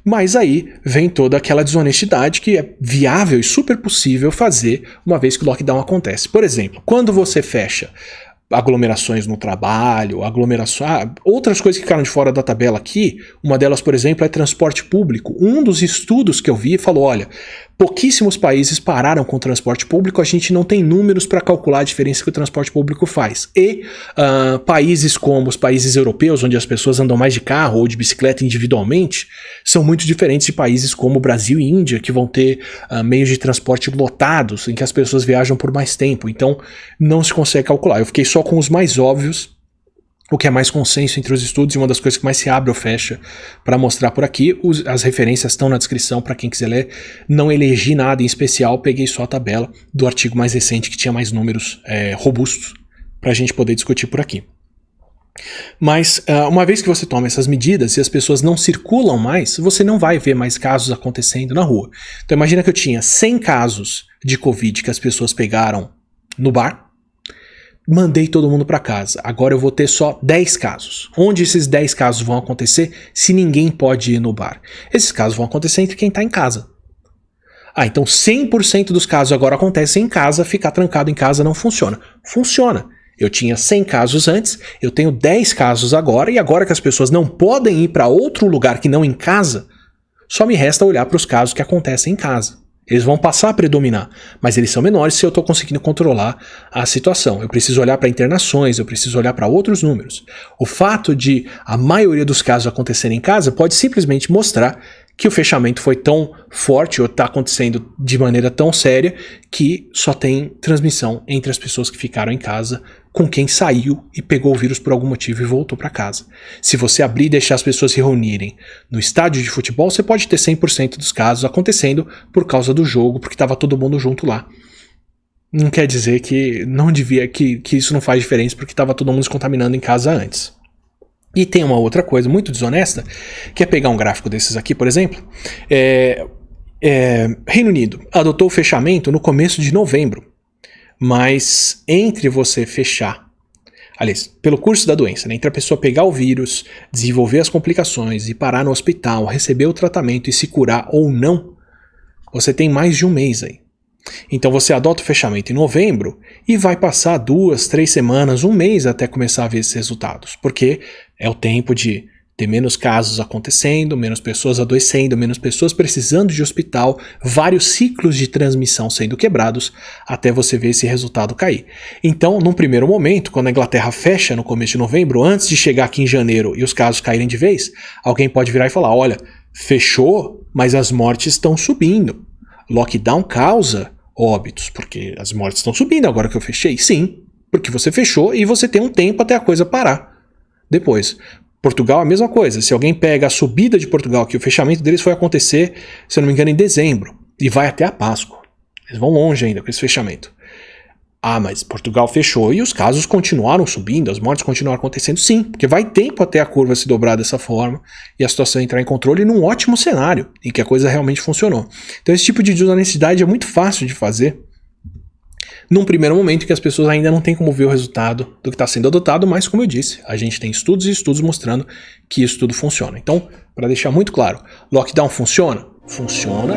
Mas aí vem toda aquela desonestidade que é viável e super possível fazer uma vez que o lockdown acontece. Por exemplo, quando você fecha aglomerações no trabalho, outras coisas que ficaram de fora da tabela aqui, uma delas, por exemplo, é transporte público. Um dos estudos que eu vi falou, olha, pouquíssimos países pararam com o transporte público, a gente não tem números para calcular a diferença que o transporte público faz. E países como os países europeus, onde as pessoas andam mais de carro ou de bicicleta individualmente, são muito diferentes de países como Brasil e Índia, que vão ter meios de transporte lotados, em que as pessoas viajam por mais tempo. Então, não se consegue calcular. Eu fiquei só com os mais óbvios, o que é mais consenso entre os estudos e uma das coisas que mais se abre ou fecha para mostrar por aqui. As referências estão na descrição para quem quiser ler. Não elegi nada em especial, peguei só a tabela do artigo mais recente que tinha mais números robustos para a gente poder discutir por aqui. Mas uma vez que você toma essas medidas e as pessoas não circulam mais, você não vai ver mais casos acontecendo na rua. Então imagina que eu tinha 100 casos de Covid que as pessoas pegaram no bar, mandei todo mundo para casa. Agora eu vou ter só 10 casos. Onde esses 10 casos vão acontecer se ninguém pode ir no bar? Esses casos vão acontecer entre quem está em casa. Então 100% dos casos agora acontecem em casa, ficar trancado em casa não funciona. Funciona. Eu tinha 100 casos antes, eu tenho 10 casos agora, e agora que as pessoas não podem ir para outro lugar que não em casa, só me resta olhar para os casos que acontecem em casa. Eles vão passar a predominar, mas eles são menores se eu estou conseguindo controlar a situação. Eu preciso olhar para internações, eu preciso olhar para outros números. O fato de a maioria dos casos acontecerem em casa pode simplesmente mostrar que o fechamento foi tão forte ou está acontecendo de maneira tão séria que só tem transmissão entre as pessoas que ficaram em casa com quem saiu e pegou o vírus por algum motivo e voltou para casa. Se você abrir e deixar as pessoas se reunirem no estádio de futebol, você pode ter 100% dos casos acontecendo por causa do jogo, porque estava todo mundo junto lá. Não quer dizer que não devia, que isso não faz diferença porque estava todo mundo se contaminando em casa antes. E tem uma outra coisa muito desonesta, que é pegar um gráfico desses aqui, por exemplo. Reino Unido adotou o fechamento no começo de novembro, mas entre você fechar, aliás, pelo curso da doença, né, entre a pessoa pegar o vírus, desenvolver as complicações e parar no hospital, receber o tratamento e se curar ou não, você tem mais de um mês aí. Então você adota o fechamento em novembro e vai passar 2, 3 semanas, um mês até começar a ver esses resultados, porque é o tempo de ter menos casos acontecendo, menos pessoas adoecendo, menos pessoas precisando de hospital, vários ciclos de transmissão sendo quebrados até você ver esse resultado cair. Então, num primeiro momento, quando a Inglaterra fecha no começo de novembro, antes de chegar aqui em janeiro e os casos caírem de vez, alguém pode virar e falar, olha, fechou, mas as mortes estão subindo. Lockdown causa óbitos, porque as mortes estão subindo agora que eu fechei. Sim, porque você fechou e você tem um tempo até a coisa parar. Depois, Portugal a mesma coisa. Se alguém pega a subida de Portugal, que o fechamento deles foi acontecer, se eu não me engano, em dezembro, e vai até a Páscoa. Eles vão longe ainda com esse fechamento. Mas Portugal fechou e os casos continuaram subindo, as mortes continuaram acontecendo, sim, porque vai tempo até a curva se dobrar dessa forma e a situação entrar em controle num ótimo cenário, em que a coisa realmente funcionou. Então esse tipo de desonestidade é muito fácil de fazer num primeiro momento em que as pessoas ainda não têm como ver o resultado do que está sendo adotado, mas como eu disse, a gente tem estudos e estudos mostrando que isso tudo funciona. Então, para deixar muito claro, lockdown funciona? Funciona.